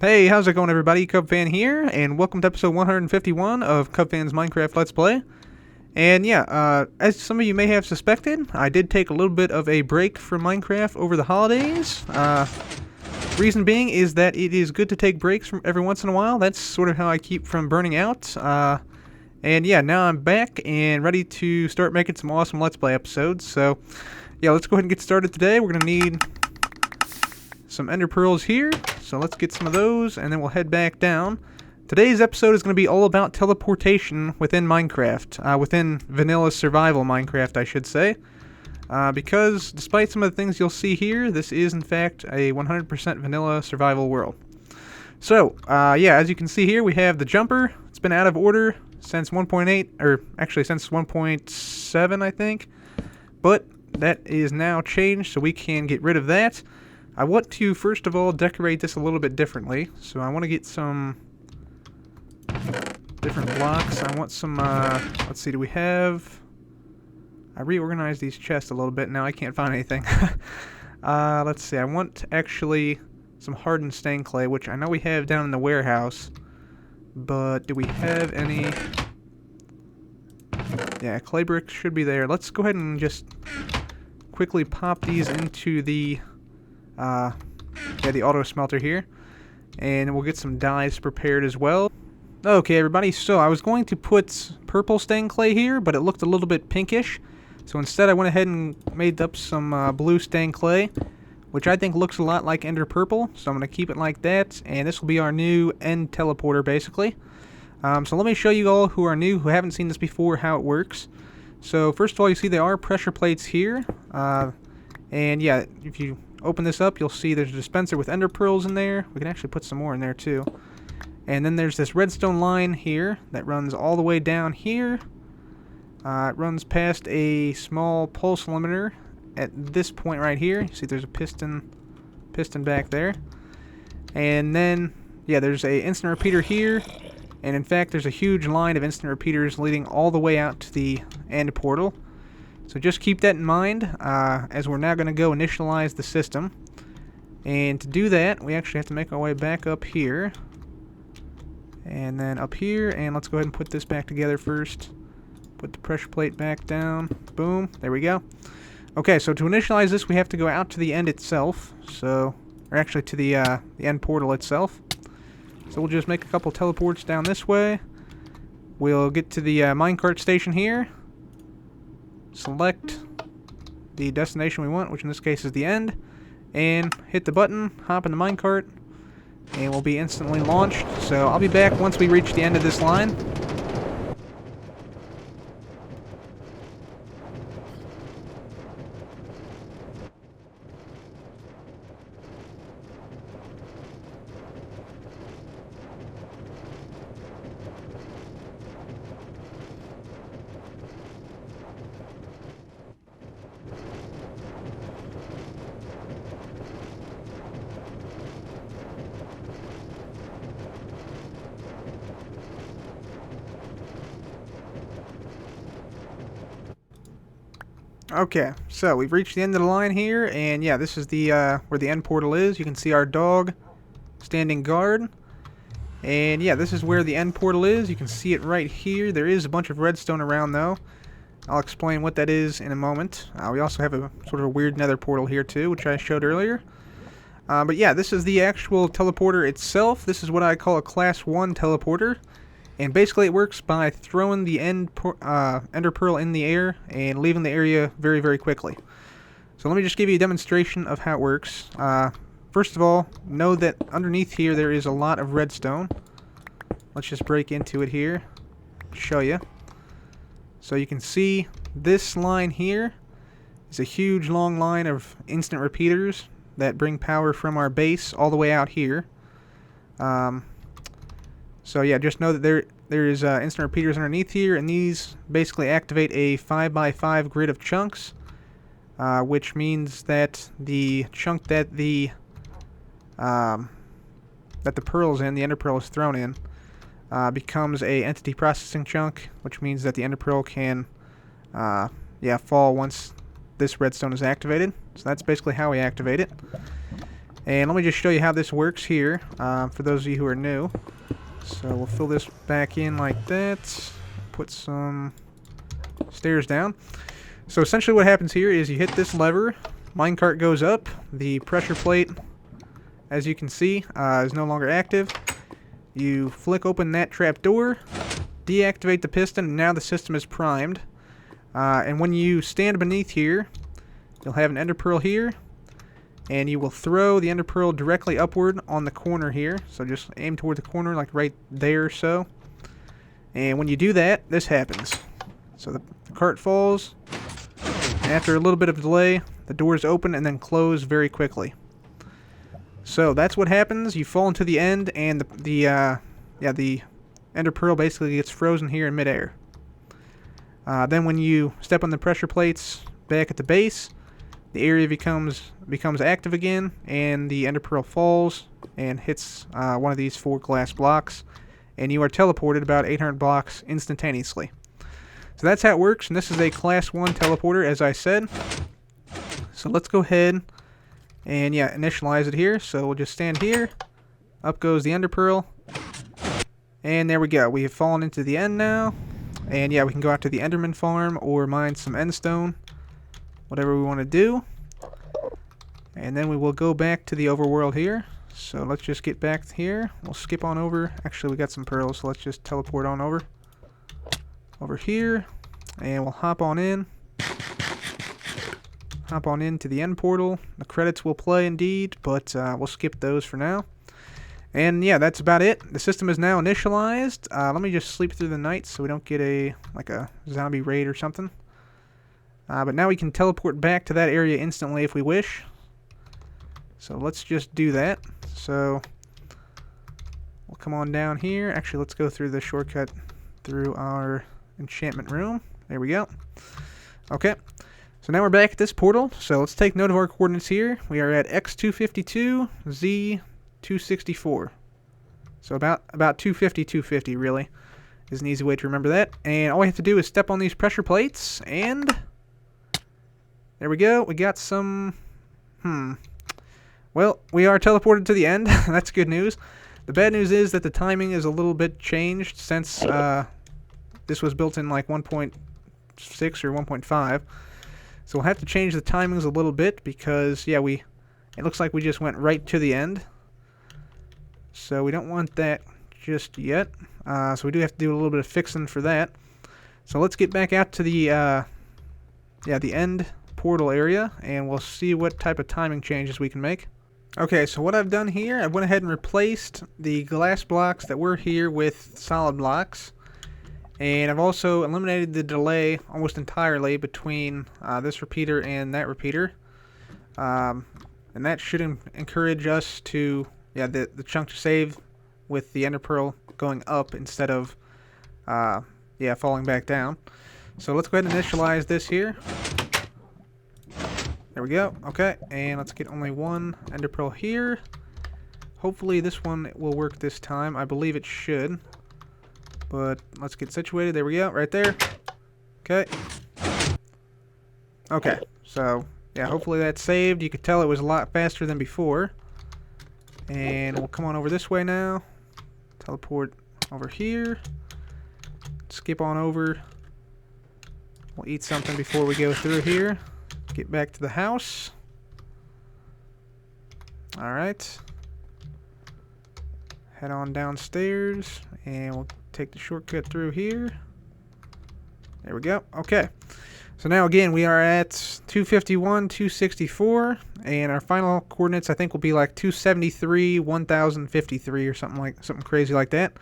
Hey, how's it going, everybody? Cubfan here, and welcome to episode 151 of Cubfan's Minecraft Let's Play. And yeah, as some of you may have suspected, I did take a little bit of a break from Minecraft over the holidays. Reason being is that it is good to take breaks from every once in a while. That's sort of how I keep from burning out. And yeah, now I'm back and ready to start making some awesome Let's Play episodes. So yeah, let's go ahead and get started today. We're going to need some ender pearls here, so let's get some of those and then we'll head back down. Today's episode is going to be all about teleportation within Minecraft, within vanilla survival Minecraft, I should say, because despite some of the things you'll see here, this is in fact a 100% vanilla survival world. So yeah, as you can see here, we have the jumper. It's been out of order since 1.8, or actually since 1.7, I think, but that is now changed, so we can get rid of that. I want to, first of all, decorate this a little bit differently. So I want to get some different blocks. I want some, let's see, do we have... I reorganized these chests a little bit. Now I can't find anything. Let's see, I want, actually, some hardened stained clay, which I know we have down in the warehouse. But do we have any... Yeah, clay bricks should be there. Let's go ahead and just quickly pop these into the... the auto smelter here, and we'll get some dyes prepared as well. Okay, everybody, so I was going to put purple stained clay here, but it looked a little bit pinkish, so instead I went ahead and made up some blue stained clay, which I think looks a lot like ender purple, so I'm going to keep it like that, and this will be our new end teleporter, basically. So let me show you all who are new, who haven't seen this before, how it works. So first of all, you see there are pressure plates here, and yeah, if you open this up, you'll see there's a dispenser with ender pearls in there. We can actually put some more in there too. And then there's this redstone line here that runs all the way down here. It runs past a small pulse limiter at this point right here. You see there's a piston back there. And then, yeah, there's a instant repeater here. And in fact, there's a huge line of instant repeaters leading all the way out to the end portal. So just keep that in mind, as we're now going to go initialize the system. And to do that, we actually have to make our way back up here. And then up here, and let's go ahead and put this back together first. Put the pressure plate back down. Boom. There we go. Okay, so to initialize this, we have to go out to the end itself. So, or actually to the end portal itself. So we'll just make a couple teleports down this way. We'll get to the minecart station here. Select the destination we want, which in this case is the end, and hit the button, hop in the minecart, and we'll be instantly launched. So I'll be back once we reach the end of this line. Okay, so we've reached the end of the line here, and yeah, this is the where the end portal is. You can see our dog standing guard, and yeah, this is where the end portal is. You can see it right here. There is a bunch of redstone around, though. I'll explain what that is in a moment. We also have a sort of a weird nether portal here too, which I showed earlier. But yeah, this is the actual teleporter itself. This is what I call a class 1 teleporter. And basically it works by throwing the ender pearl in the air and leaving the area very, very quickly. So let me just give you a demonstration of how it works. First of all, know that underneath here there is a lot of redstone. Let's just break into it here, show you. So you can see this line here is a huge long line of instant repeaters that bring power from our base all the way out here. So yeah, just know that there is instant repeaters underneath here, and these basically activate a 5x5 grid of chunks, which means that the chunk that the pearl's in, the ender pearl is thrown in, becomes a entity processing chunk, which means that the ender pearl can fall once this redstone is activated. So that's basically how we activate it. And let me just show you how this works here, for those of you who are new. So we'll fill this back in like that. Put some stairs down. So essentially what happens here is you hit this lever, minecart goes up, the pressure plate, as you can see, is no longer active. You flick open that trap door, deactivate the piston, and now the system is primed. And when you stand beneath here, you'll have an ender pearl here, and you will throw the ender pearl directly upward on the corner here. So just aim toward the corner, like right there or so. And when you do that, this happens. So the cart falls. After a little bit of delay, the doors open and then close very quickly. So that's what happens. You fall into the end, and the ender pearl basically gets frozen here in midair. Then when you step on the pressure plates back at the base, the area becomes active again, and the ender pearl falls and hits one of these 4 glass blocks, and you are teleported about 800 blocks instantaneously. So that's how it works, and this is a class 1 teleporter, as I said. So let's go ahead and initialize it here. So we'll just stand here, up goes the ender pearl, and there we go. We have fallen into the end now, and we can go out to the enderman farm or mine some endstone, whatever we want to do. And then we will go back to the overworld here. So let's just get back here. We'll skip on over. Actually, we got some pearls, so let's just teleport on over here, and we'll hop on into the end portal. The credits will play indeed, but we'll skip those for now. And that's about it. The system is now initialized. Let me just sleep through the night so we don't get a zombie raid or something. But now we can teleport back to that area instantly if we wish. So let's just do that. So we'll come on down here. Actually, let's go through the shortcut through our enchantment room. There we go. Okay. So now we're back at this portal. So let's take note of our coordinates here. We are at X252, Z264. So about 250, 250 really is an easy way to remember that. And all we have to do is step on these pressure plates, and there we go. We got some... Well, we are teleported to the end. That's good news. The bad news is that the timing is a little bit changed since this was built in like 1.6 or 1.5. So we'll have to change the timings a little bit because, it looks like we just went right to the end. So we don't want that just yet. So we do have to do a little bit of fixing for that. So let's get back out to the end portal area, and we'll see what type of timing changes we can make. Okay, so what I've done here, I went ahead and replaced the glass blocks that were here with solid blocks. And I've also eliminated the delay almost entirely between this repeater and that repeater. And that should encourage us to, the chunk to save with the ender pearl going up instead of, falling back down. So let's go ahead and initialize this here. There we go. Okay, and let's get only one ender pearl here. Hopefully this one will work this time. I believe it should. But let's get situated. There we go, right there. Okay. Okay, so hopefully that's saved. You could tell it was a lot faster than before. And we'll come on over this way now. Teleport over here. Skip on over. We'll eat something before we go through here. Get back to the house. Alright. Head on downstairs, and we'll take the shortcut through here. There we go. Okay. So now again, we are at 251, 264, and our final coordinates I think will be like 273, 1053 or something crazy like that.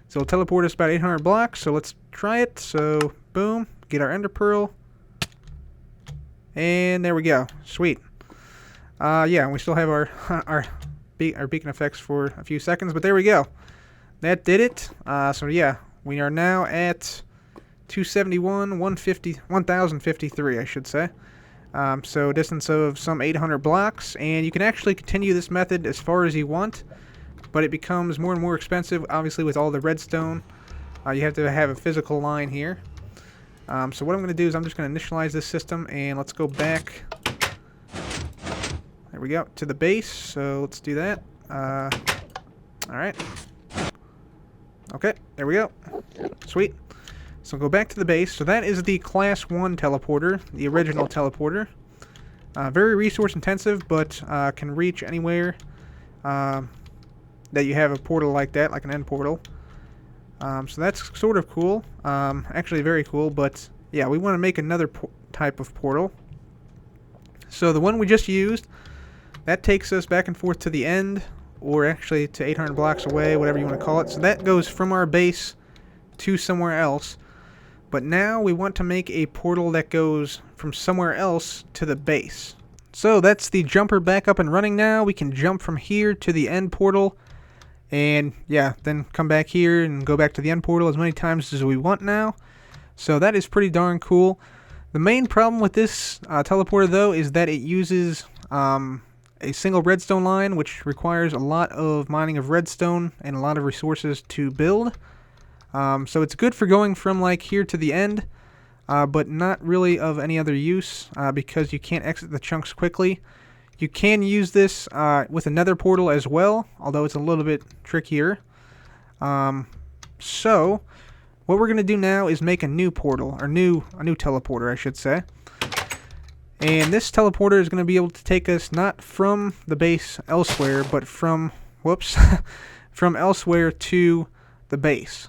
So it'll teleport us about 800 blocks. So let's try it. So boom, get our ender pearl. And there we go. Sweet. We still have our beacon effects for a few seconds, but there we go. That did it. We are now at 271, 1053, I should say. So a distance of some 800 blocks, and you can actually continue this method as far as you want, but it becomes more and more expensive, obviously, with all the redstone. You have to have a physical line here. So what I'm going to do is I'm just going to initialize this system, and let's go back. There we go. To the base. So let's do that. Alright. Okay, there we go. Sweet. So go back to the base. So that is the Class 1 teleporter, the original teleporter. Very resource intensive, but can reach anywhere that you have a portal like that, like an end portal. So that's sort of cool. Actually very cool, but yeah, we want to make another type of portal. So the one we just used, that takes us back and forth to the end, or actually to 800 blocks away, whatever you want to call it. So that goes from our base to somewhere else. But now we want to make a portal that goes from somewhere else to the base. So that's the jumper back up and running now. We can jump from here to the end portal. And yeah, then come back here and go back to the end portal as many times as we want now. So that is pretty darn cool. The main problem with this teleporter though is that it uses a single redstone line, which requires a lot of mining of redstone and a lot of resources to build. So it's good for going from like here to the end, but not really of any other use because you can't exit the chunks quickly. You can use this with another portal as well, although it's a little bit trickier. So what we're going to do now is make a new portal, or a new teleporter, I should say. And this teleporter is going to be able to take us not from the base elsewhere, but from, whoops, from elsewhere to the base.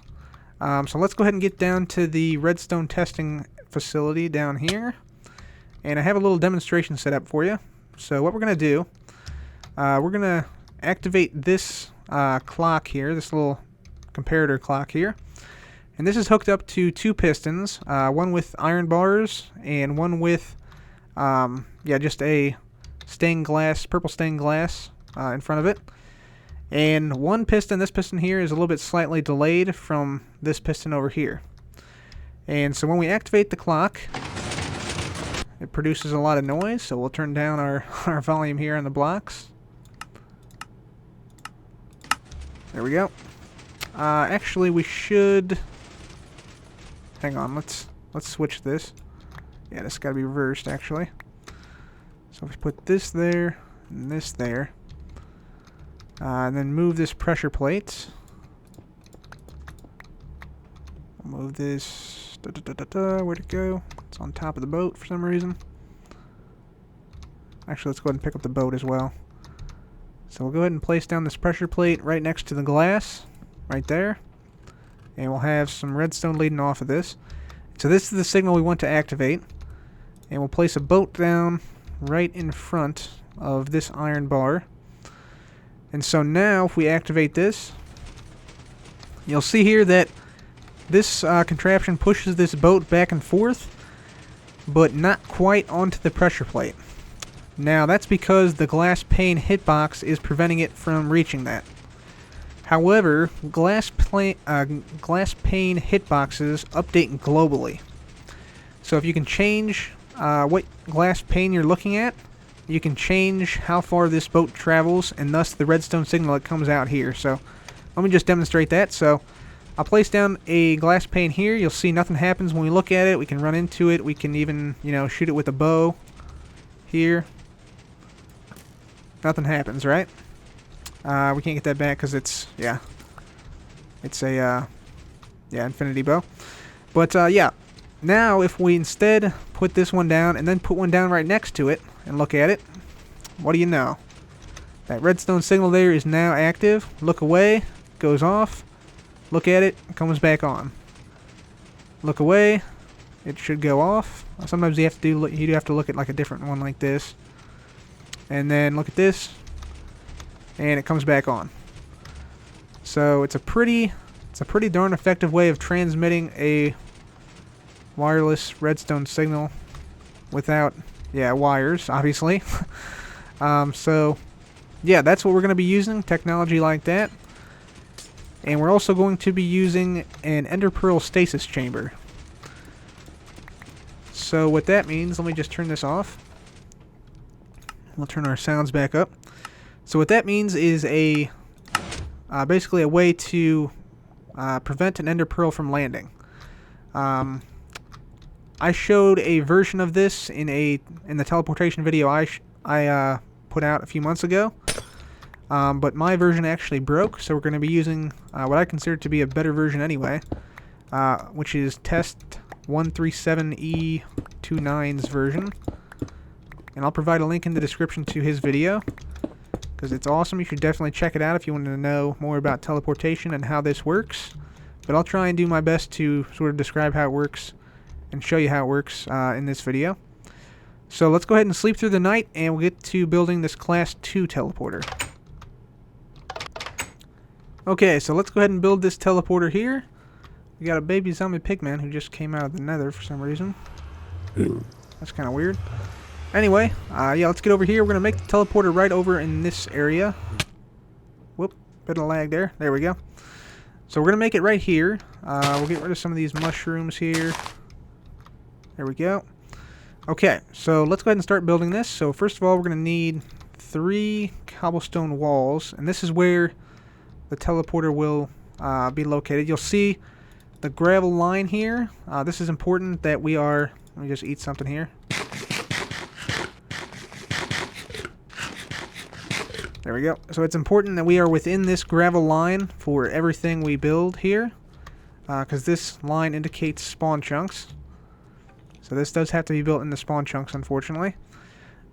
So let's go ahead and get down to the redstone testing facility down here. And I have a little demonstration set up for you. So what we're going to do, we're going to activate this clock here, this little comparator clock here. And this is hooked up to two pistons, one with iron bars and one with just a stained glass, purple stained glass in front of it. And one piston, this piston here, is a little bit slightly delayed from this piston over here. And so when we activate the clock, it produces a lot of noise, so we'll turn down our volume here on the blocks. There we go. Actually, we should... Hang on, let's switch this. Yeah, this got to be reversed, actually. So if we put this there, and this there, and then move this pressure plate. Move this... Where'd it go? It's on top of the boat for some reason. Actually, let's go ahead and pick up the boat as well. So we'll go ahead and place down this pressure plate right next to the glass, right there. And we'll have some redstone leading off of this. So this is the signal we want to activate. And we'll place a boat down right in front of this iron bar. And so now, if we activate this, you'll see here that this contraption pushes this boat back and forth, but not quite onto the pressure plate. Now, that's because the glass pane hitbox is preventing it from reaching that. However, glass pane hitboxes update globally. So if you can change what glass pane you're looking at, you can change how far this boat travels, and thus the redstone signal that comes out here. So let me just demonstrate that. So I'll place down a glass pane here. You'll see nothing happens when we look at it. We can run into it. We can even, shoot it with a bow here. Nothing happens, right? We can't get that back because it's a infinity bow. But yeah, now if we instead put this one down and then put one down right next to it and look at it, what do you know? That redstone signal there is now active. Look away, goes off. Look at it, comes back on. Look away, it should go off. Sometimes you have to look at like a different one like this. And then look at this, and it comes back on. So it's a pretty darn effective way of transmitting a wireless redstone signal without wires, obviously. So yeah, that's what we're going to be using, technology like that. And we're also going to be using an ender pearl stasis chamber. So what that means, let me just turn this off. We'll turn our sounds back up. So what that means is basically a way to prevent an ender pearl from landing. I showed a version of this in the teleportation video I put out a few months ago. But my version actually broke, so we're going to be using what I consider to be a better version anyway, which is test 137E29's version. And I'll provide a link in the description to his video, because it's awesome. You should definitely check it out if you want to know more about teleportation and how this works. But I'll try and do my best to sort of describe how it works and show you how it works in this video. So let's go ahead and sleep through the night, and we'll get to building this Class 2 teleporter. Okay, so let's go ahead and build this teleporter here. We got a baby zombie pigman who just came out of the nether for some reason. That's kind of weird. Anyway, yeah, let's get over here. We're going to make the teleporter right over in this area. Whoop, bit of lag there. There we go. So we're going to make it right here. We'll get rid of some of these mushrooms here. There we go. Okay, so let's go ahead and start building this. So first of all, we're going to need 3 cobblestone walls. And this is where the teleporter will be located. You'll see the gravel line here. This is important that we are... Let me just eat something here. There we go. So it's important that we are within this gravel line for everything we build here, because this line indicates spawn chunks. So this does have to be built in the spawn chunks, unfortunately.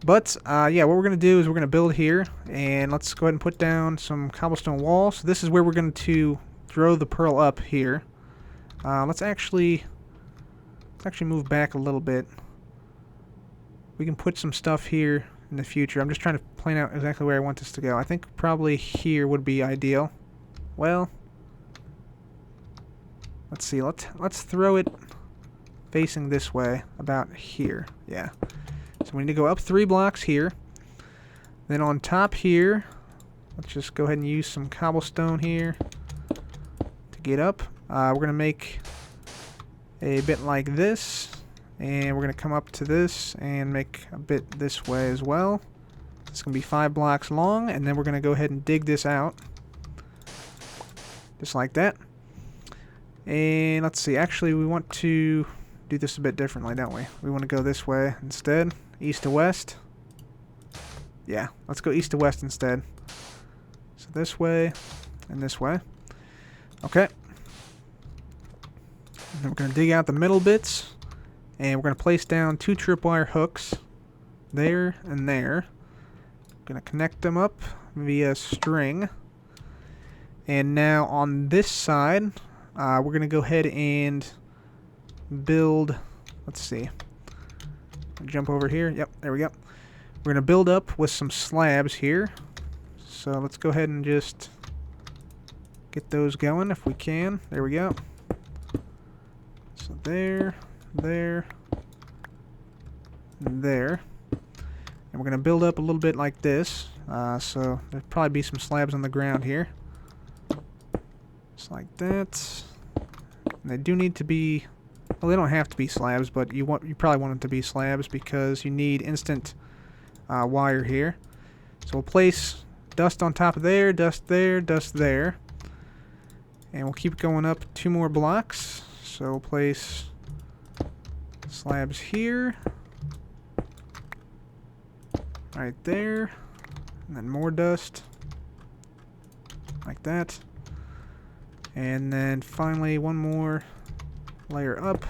But, yeah, what we're going to do is we're going to build here, and let's go ahead and put down some cobblestone walls. So this is where we're going to throw the pearl up here. Let's actually move back a little bit. We can put some stuff here in the future. I'm just trying to plan out exactly where I want this to go. I think probably here would be ideal. Well, let's see. Let's throw it facing this way, about here. Yeah. So we need to go up 3 blocks here. Then on top here, let's just go ahead and use some cobblestone here to get up. We're going to make a bit like this, and we're going to come up to this and make a bit this way as well. It's going to be 5 blocks long, and then we're going to go ahead and dig this out. Just like that. And let's see, actually we want to do this a bit differently, don't we? We want to go this way instead, east to west. Yeah, let's go east to west instead. So this way and this way. Okay. And then we're going to dig out the middle bits, and we're going to place down 2 tripwire hooks there and there. Going to connect them up via string. And now on this side, we're going to go ahead and build, let's see, jump over here. Yep, there we go. We're going to build up with some slabs here. So let's go ahead and just get those going if we can. There we go. So there, there, and there. And we're going to build up a little bit like this. So there'll probably be some slabs on the ground here. Just like that. And they do need to be, well, they don't have to be slabs, but you probably want them to be slabs because you need instant wire here. So we'll place dust on top of there, dust there, dust there. And we'll keep going up 2 more blocks. So we'll place slabs here. Right there. And then more dust. Like that. And then finally 1 more layer up.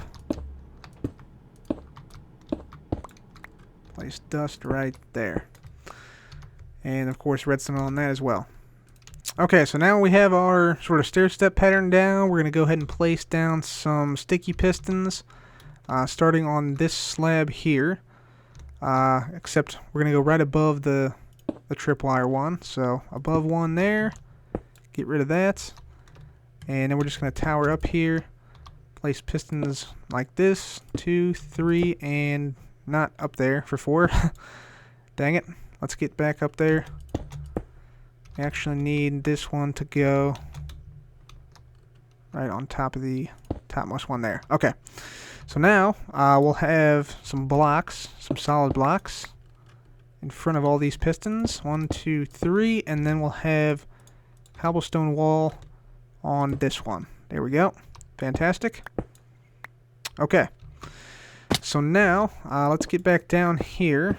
Place dust right there. And of course redstone on that as well. Okay, so now we have our sort of stair-step pattern down. We're going to go ahead and place down some sticky pistons, starting on this slab here. Except we're going to go right above the tripwire one. So above one there, get rid of that. And then we're just going to tower up here, place pistons like this, 2, 3, and not up there for 4. Dang it. Let's get back up there. We actually need this one to go right on top of the topmost one there. Okay. So now we'll have some blocks, some solid blocks in front of all these pistons. 1, 2, 3, and then we'll have cobblestone wall on this one. There we go. Fantastic. Okay. So now let's get back down here.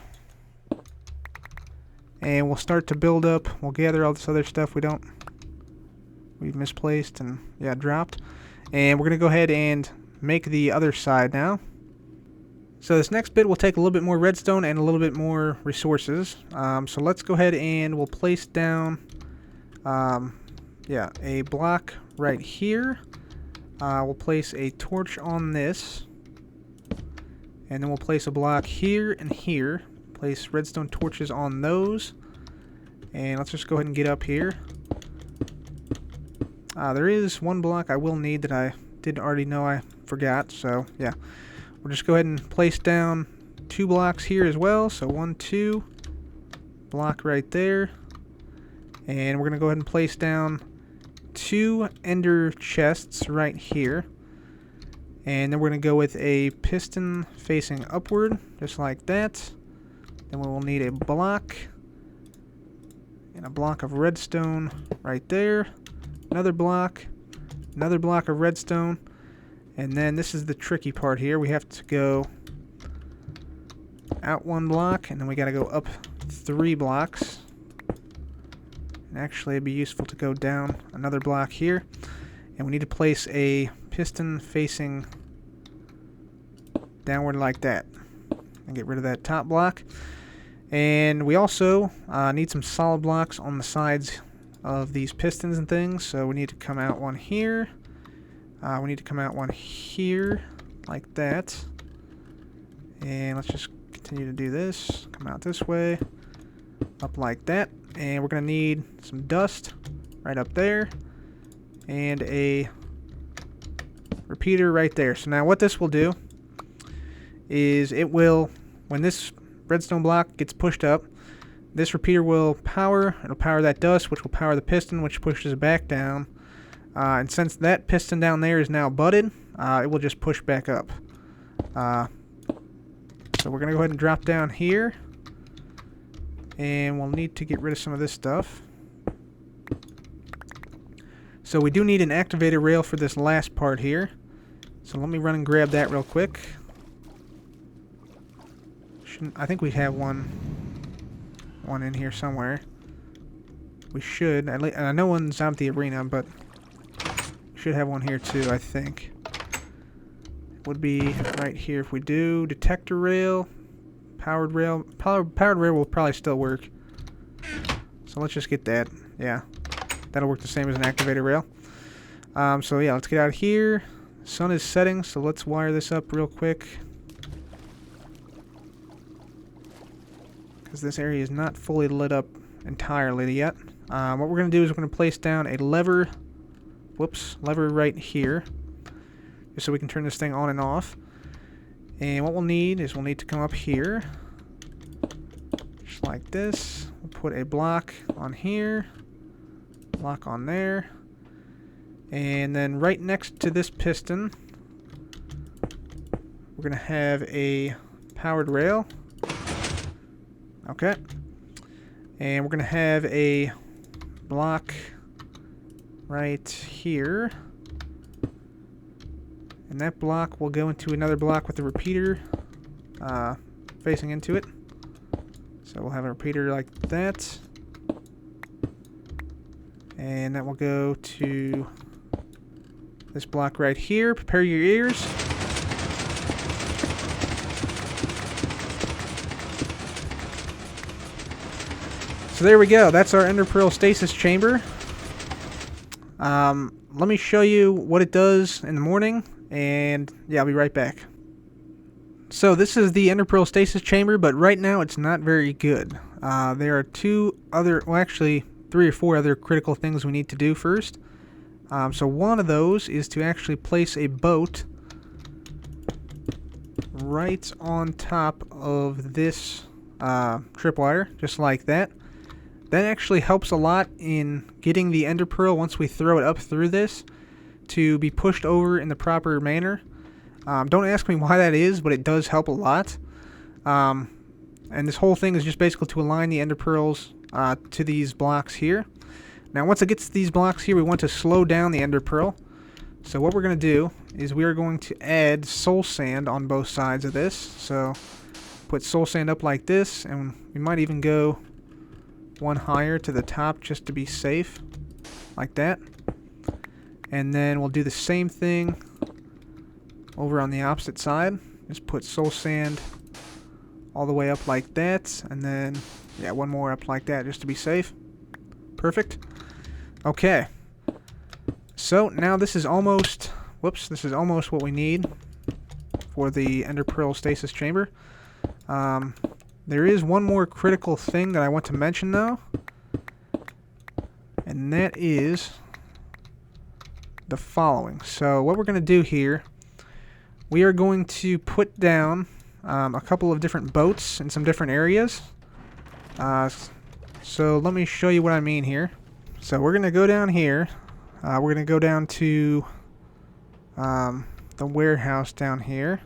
And we'll start to build up. We'll gather all this other stuff we've misplaced and, yeah, dropped. And we're going to go ahead and make the other side now. So this next bit will take a little bit more redstone and a little bit more resources. So let's go ahead and we'll place down, yeah, a block right here. We'll place a torch on this. And then we'll place a block here and here. Place redstone torches on those. And let's just go ahead and get up here. There is one block I will need that I did already know I forgot. So, yeah. We'll just go ahead and place down 2 blocks here as well. So 1, 2. Block right there. And we're going to go ahead and place down 2 ender chests right here. And then we're going to go with a piston facing upward, just like that. Then we will need a block. And a block of redstone right there. Another block of redstone. And then this is the tricky part here. We have to go out 1 block, and then we got to go up 3 blocks. And actually, it'd be useful to go down another block here. And we need to place a piston facing downward like that. And get rid of that top block. And we also need some solid blocks on the sides of these pistons and things. So we need to come out 1 here. We need to come out 1 here, like that. And let's just continue to do this. Come out this way, up like that. And we're going to need some dust right up there. And a repeater right there. So now what this will do is it will, when this redstone block gets pushed up, this repeater will power. It'll power that dust, which will power the piston, which pushes it back down. And since that piston down there is now butted, it will just push back up. So we're going to go ahead and drop down here. And we'll need to get rid of some of this stuff. So we do need an activator rail for this last part here. So let me run and grab that real quick. I think we have one in here somewhere. We should. I know one's out the arena, but should have one here too, I think. Would be right here if we do. Detector rail. Powered rail. Powered rail will probably still work. So let's just get that. Yeah. That'll work the same as an activator rail. So yeah, let's get out of here. Sun is setting, so let's wire this up real quick. Because this area is not fully lit up entirely yet. What we're going to do is we're going to place down a lever. Lever right here. Just so we can turn this thing on and off. And what we'll need is we'll need to come up here. Just like this. We'll put a block on here. Block on there. And then right next to this piston, we're going to have a powered rail. Okay. And we're going to have a block right here. And that block will go into another block with a repeater facing into it. So we'll have a repeater like that. And that will go to this block right here. Prepare your ears. So there we go. That's our Ender Pearl stasis chamber. Let me show you what it does in the morning. And yeah, I'll be right back. So this is the Ender Pearl stasis chamber, but right now it's not very good. There are 3 or 4 other critical things we need to do first. So one of those is to actually place a boat right on top of this tripwire, just like that. That actually helps a lot in getting the Ender Pearl, once we throw it up through this, to be pushed over in the proper manner. Don't ask me why that is, but it does help a lot. And this whole thing is just basically to align the Ender Pearls to these blocks here. Now once it gets to these blocks here, we want to slow down the Ender Pearl. So what we're going to do is we are going to add soul sand on both sides of this. So put soul sand up like this, and we might even go one higher to the top just to be safe, like that. And then we'll do the same thing over on the opposite side. Just put soul sand all the way up like that, and then, yeah, one more up like that just to be safe. Perfect. Okay. So now this is almost, this is almost what we need for the Ender Pearl stasis chamber. There is one more critical thing that I want to mention though, and that is the following. So what we're going to do here, we are going to put down a couple of different boats in some different areas. So let me show you what I mean here. So we're going to go down here. We're going to go down to the warehouse down here.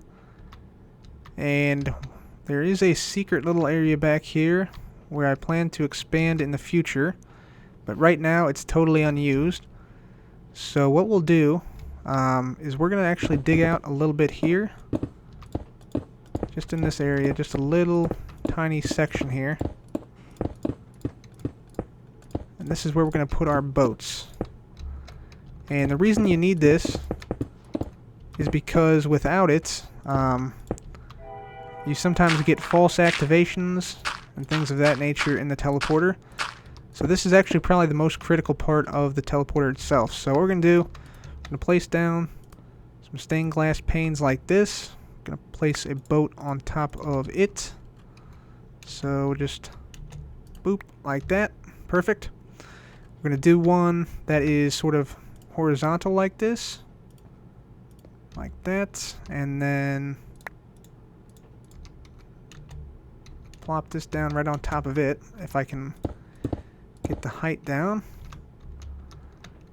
And there is a secret little area back here where I plan to expand in the future. But right now it's totally unused. So what we'll do is we're going to actually dig out a little bit here. Just in this area, just a little tiny section here. And this is where we're going to put our boats. And the reason you need this is because without it, you sometimes get false activations and things of that nature in the teleporter. So this is actually probably the most critical part of the teleporter itself. So what we're going to do, we're going to place down some stained glass panes like this. Going to place a boat on top of it. So just boop, like that. Perfect. We're going to do one that is sort of horizontal like this. Like that. And then plop this down right on top of it, if I can get the height down.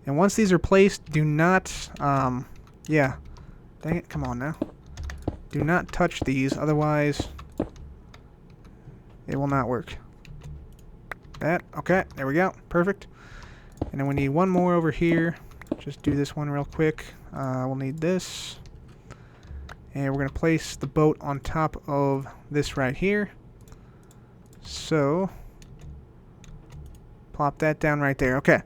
And once these are placed, do not, yeah, dang it, come on now. Do not touch these, otherwise it will not work. That, okay, there we go, perfect. And then we need one more over here. Just do this one real quick. We'll need this. And we're going to place the boat on top of this right here. So, plop that down right there. Okay.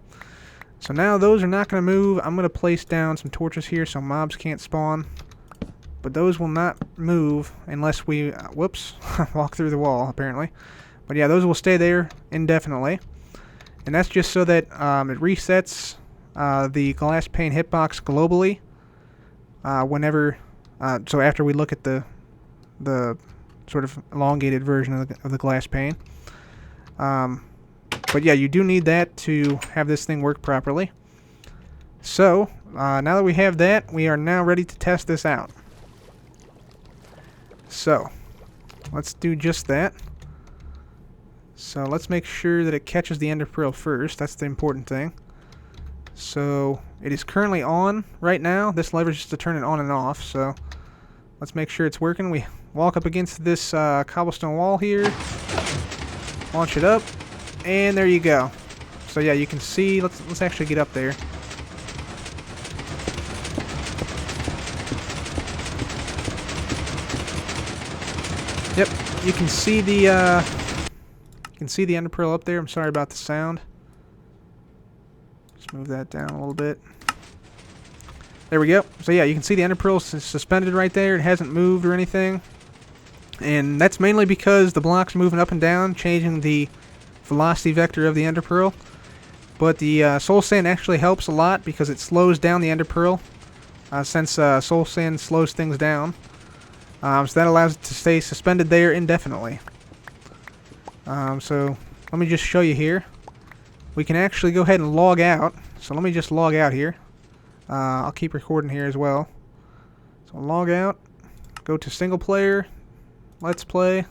So now those are not going to move. I'm going to place down some torches here so mobs can't spawn. But those will not move unless we, whoops, walk through the wall, apparently. But yeah, those will stay there indefinitely. And that's just so that it resets the glass pane hitbox globally whenever, so after we look at the sort of elongated version of the glass pane. But yeah, you do need that to have this thing work properly. So, now that we have that, we are now ready to test this out. So, let's do just that. So, let's make sure that it catches the Ender Pearl first. That's the important thing. So, it is currently on right now. This lever is just to turn it on and off. So, let's make sure it's working. We walk up against this cobblestone wall here. Launch it up. And there you go. So yeah, you can see, let's actually get up there. Yep, you can see the Ender Pearl up there. I'm sorry about the sound. Just move that down a little bit. There we go. So yeah, you can see the Ender Pearl suspended right there. It hasn't moved or anything. And that's mainly because the block's moving up and down, changing the velocity vector of the Ender Pearl. But the soul sand actually helps a lot because it slows down the Ender Pearl, since soul sand slows things down. So that allows it to stay suspended there indefinitely. So let me just show you here. We can actually go ahead and log out. So let me just log out here. I'll keep recording here as well. So log out, go to single player, let's play,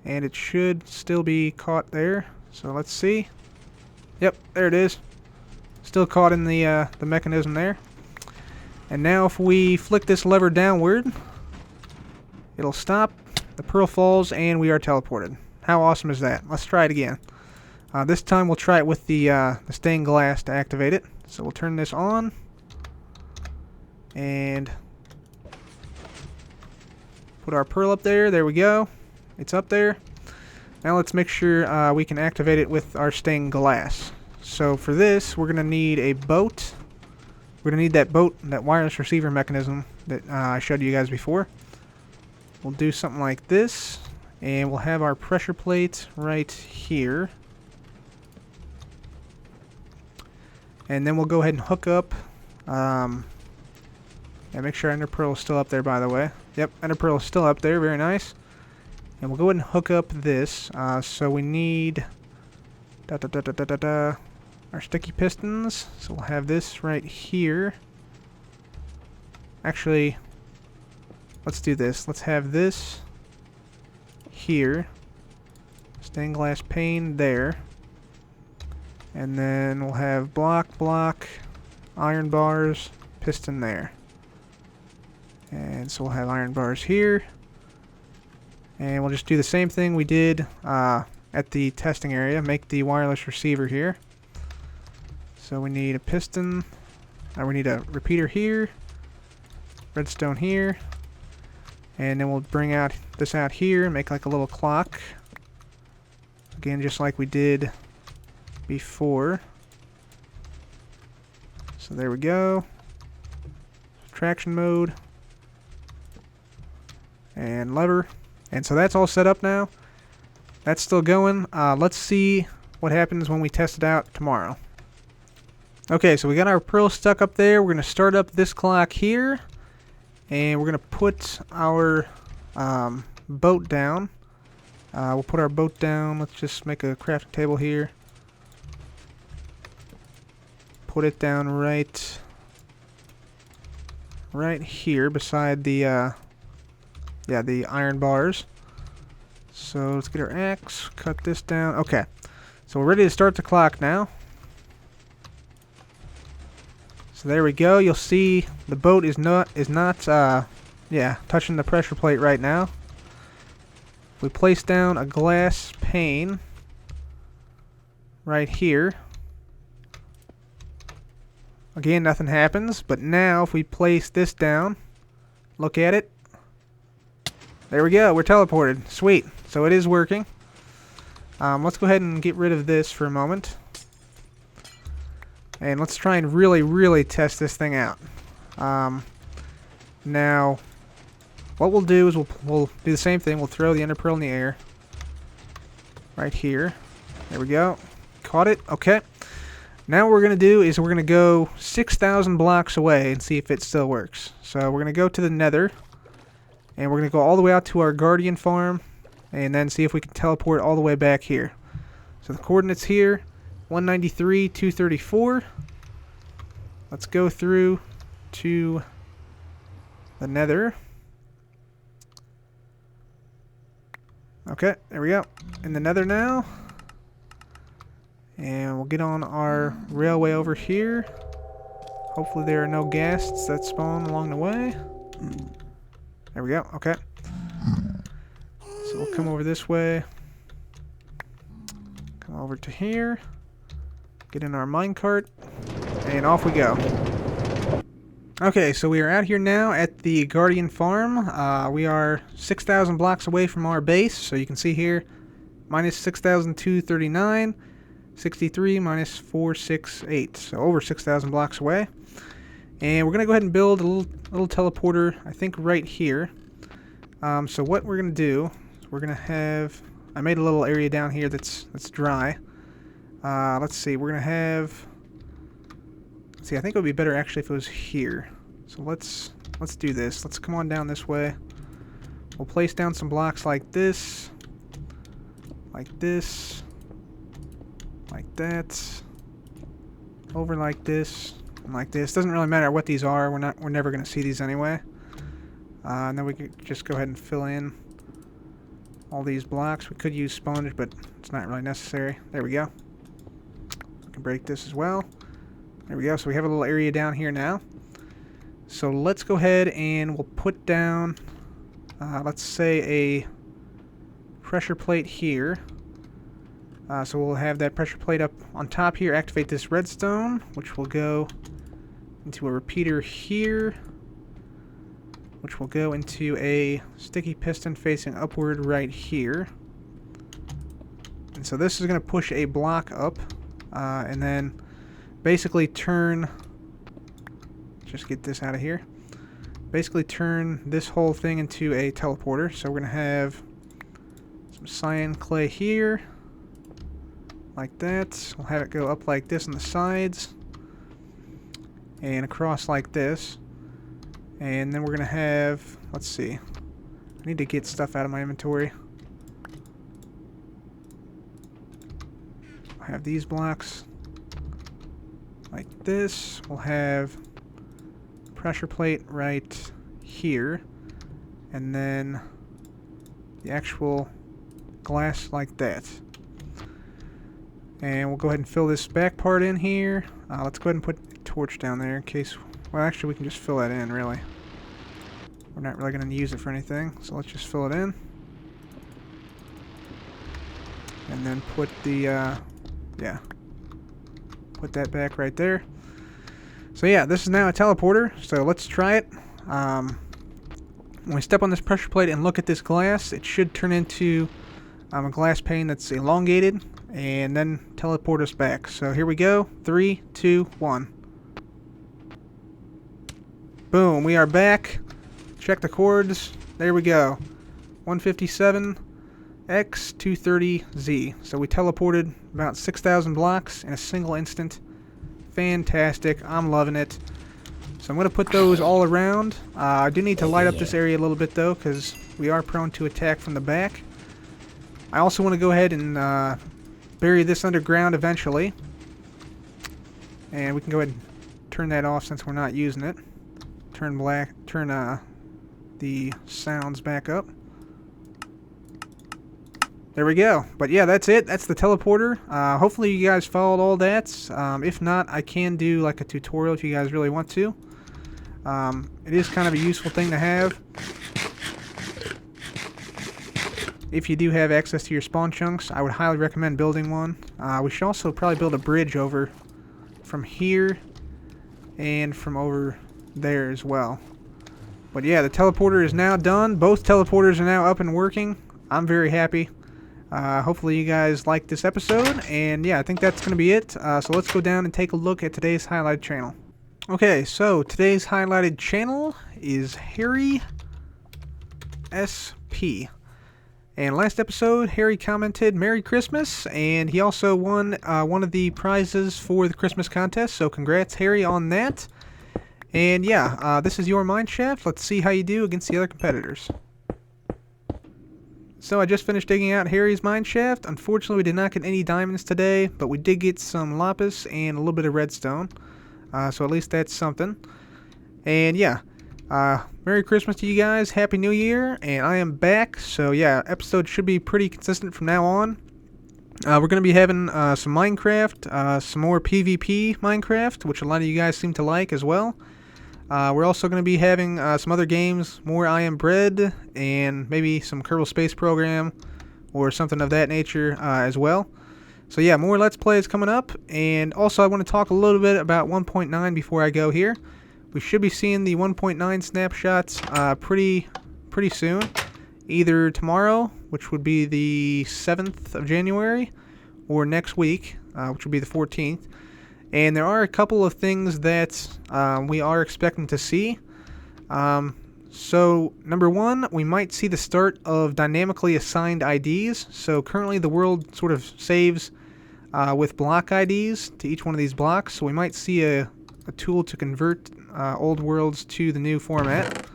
and it should still be caught there. So let's see. Yep, there it is. Still caught in the mechanism there. And now if we flick this lever downward, it'll stop, the pearl falls, and we are teleported. How awesome is that? Let's try it again. This time we'll try it with the stained glass to activate it. So we'll turn this on. And put our pearl up there. There we go. It's up there. Now let's make sure we can activate it with our stained glass. So for this, we're going to need a boat. We're going to need that boat, that wireless receiver mechanism that I showed you guys before. We'll do something like this, and we'll have our pressure plate right here. And then we'll go ahead and hook up. Yeah, make sure Ender Pearl is still up there, by the way. Yep, Ender Pearl is still up there. Very nice. And we'll go ahead and hook up this. So we need our sticky pistons. So we'll have this right here. Actually, let's do this. Let's have this here. Stained glass pane there. And then we'll have block, iron bars, piston there. And so we'll have iron bars here. And we'll just do the same thing we did at the testing area. Make the wireless receiver here. So we need a piston. We need a repeater here. Redstone here. And then we'll bring out this out here and make like a little clock. Again, just like we did before. So there we go. Traction mode. And lever. And so that's all set up now. That's still going. Let's see what happens when we test it out tomorrow. Okay, so we got our pearl stuck up there. We're going to start up this clock here. And we're going to put our boat down. We'll put our boat down. Let's just make a crafting table here. Put it down right here beside the the iron bars. So let's get our axe, cut this down. Okay, so we're ready to start the clock now. So there we go. You'll see the boat is not touching the pressure plate right now. We place down a glass pane right here. Again, nothing happens, but now if we place this down, look at it. There we go, we're teleported. Sweet. So it is working. Let's go ahead and get rid of this for a moment. And let's try and really test this thing out. Now, what we'll do is we'll do the same thing. We'll throw the Ender Pearl in the air. Right here. There we go. Caught it. Okay. Now what we're going to do is we're going to go 6,000 blocks away and see if it still works. So we're going to go to the Nether. And we're going to go all the way out to our Guardian farm. And then see if we can teleport all the way back here. So the coordinates here. 193, 234. Let's go through to the Nether. Okay, there we go. In the Nether now. And we'll get on our railway over here. Hopefully there are no ghasts that spawn along the way. There we go, okay. So we'll come over this way. Come over to here. Get in our minecart. And off we go. Okay, so we are out here now at the Guardian farm. We are 6,000 blocks away from our base. So you can see here, minus 6,239. 63 minus 468, so over 6,000 blocks away. And we're going to go ahead and build a little teleporter, I think right here. So what we're going to do, is we're going to have, I made a little area down here that's dry. Let's see, we're going to have, let's see, I think it would be better actually if it was here. So let's do this. Let's come on down this way. We'll place down some blocks like this, like that, over like this, and like this. Doesn't really matter what these are. We're never going to see these anyway. And then we could just go ahead and fill in all these blocks. We could use sponge, but it's not really necessary. There we go. We can break this as well. There we go. So we have a little area down here now. So let's go ahead and we'll put down, let's say a pressure plate here. So we'll have that pressure plate up on top here, activate this redstone, which will go into a repeater here, which will go into a sticky piston facing upward right here. And so this is going to push a block up, and then basically turn, just get this out of here, basically turn this whole thing into a teleporter. So we're going to have some cyan clay here, like that. We'll have it go up like this on the sides, and across like this. And then we're going to have, let's see, I need to get stuff out of my inventory. I'll have these blocks like this. We'll have pressure plate right here, and then the actual glass like that. And we'll go ahead and fill this back part in here. Let's go ahead and put a torch down there in case, well, actually we can just fill that in, really. We're not really going to use it for anything, so let's just fill it in. And then put the, yeah, put that back right there. So yeah, this is now a teleporter, so let's try it. When we step on this pressure plate and look at this glass, it should turn into a glass pane that's elongated, and then teleport us back. So here we go. 3, 2, 1. Boom, we are back. Check the chords. There we go. 157 X 230 Z. So we teleported about 6,000 blocks in a single instant. Fantastic. I'm loving it. So I'm going to put those all around. I do need to light up this area a little bit though, because we are prone to attack from the back. I also want to go ahead and bury this underground eventually. And we can go ahead and turn that off since we're not using it. Turn the sounds back up. There we go. But yeah, that's it. That's the teleporter. Hopefully you guys followed all that. If not, I can do like a tutorial if you guys really want to. It is kind of a useful thing to have if you do have access to your spawn chunks. I would highly recommend building one. We should also probably build a bridge over from here and from over there as well. But yeah, the teleporter is now done. Both teleporters are now up and working. I'm very happy. Hopefully you guys liked this episode, and yeah, I think that's going to be it. So let's go down and take a look at today's highlighted channel. Okay, so today's highlighted channel is Harry SP. And last episode, Harry commented Merry Christmas, and he also won one of the prizes for the Christmas contest, so congrats Harry on that. And yeah, this is your mineshaft. Let's see how you do against the other competitors. So I just finished digging out Harry's mineshaft. Unfortunately, we did not get any diamonds today, but we did get some lapis and a little bit of redstone. So at least that's something. And yeah, Merry Christmas to you guys. Happy New Year. And I am back. So yeah, episode should be pretty consistent from now on. We're going to be having some Minecraft, some more PvP Minecraft, which a lot of you guys seem to like as well. We're also going to be having some other games, more I Am Bread, and maybe some Kerbal Space Program, or something of that nature as well. So yeah, more Let's Plays coming up, and also I want to talk a little bit about 1.9 before I go here. We should be seeing the 1.9 snapshots pretty soon, either tomorrow, which would be the 7th of January, or next week, which would be the 14th. And there are a couple of things that we are expecting to see. So, number one, we might see the start of dynamically assigned IDs. So currently the world sort of saves with block IDs to each one of these blocks. So we might see a tool to convert old worlds to the new format.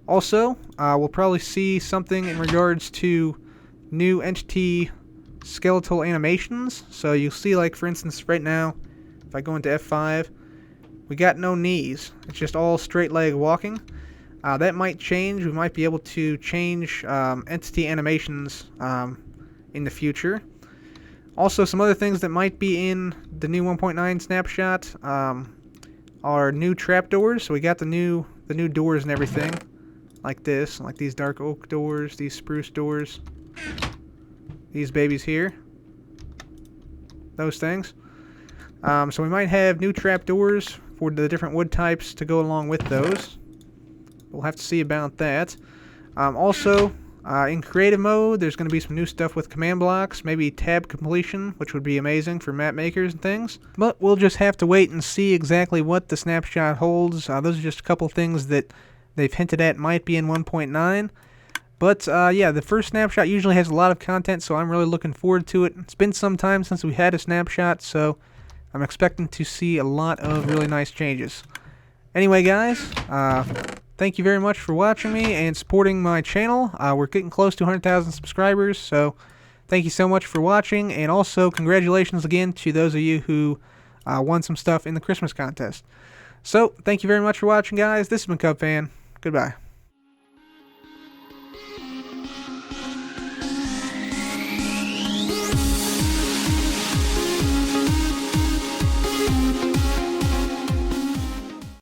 Also, we'll probably see something in regards to new entity skeletal animations. So you'll see, like, for instance, right now, if I go into F5, we got no knees. It's just all straight leg walking. That might change. We might be able to change entity animations in the future. Also, some other things that might be in the new 1.9 snapshot are new trapdoors. So we got the new doors and everything, like this, like these dark oak doors, these spruce doors, these babies here, those things. So we might have new trapdoors for the different wood types to go along with those. We'll have to see about that. Also, In creative mode, there's going to be some new stuff with command blocks, maybe tab completion, which would be amazing for map makers and things. But we'll just have to wait and see exactly what the snapshot holds. Those are just a couple things that they've hinted at might be in 1.9. But yeah, the first snapshot usually has a lot of content, so I'm really looking forward to it. It's been some time since we had a snapshot, so I'm expecting to see a lot of really nice changes. Anyway, guys, thank you very much for watching me and supporting my channel. We're getting close to 100,000 subscribers, so thank you so much for watching, and also congratulations again to those of you who won some stuff in the Christmas contest. So, thank you very much for watching, guys. This has been Cub Fan. Goodbye.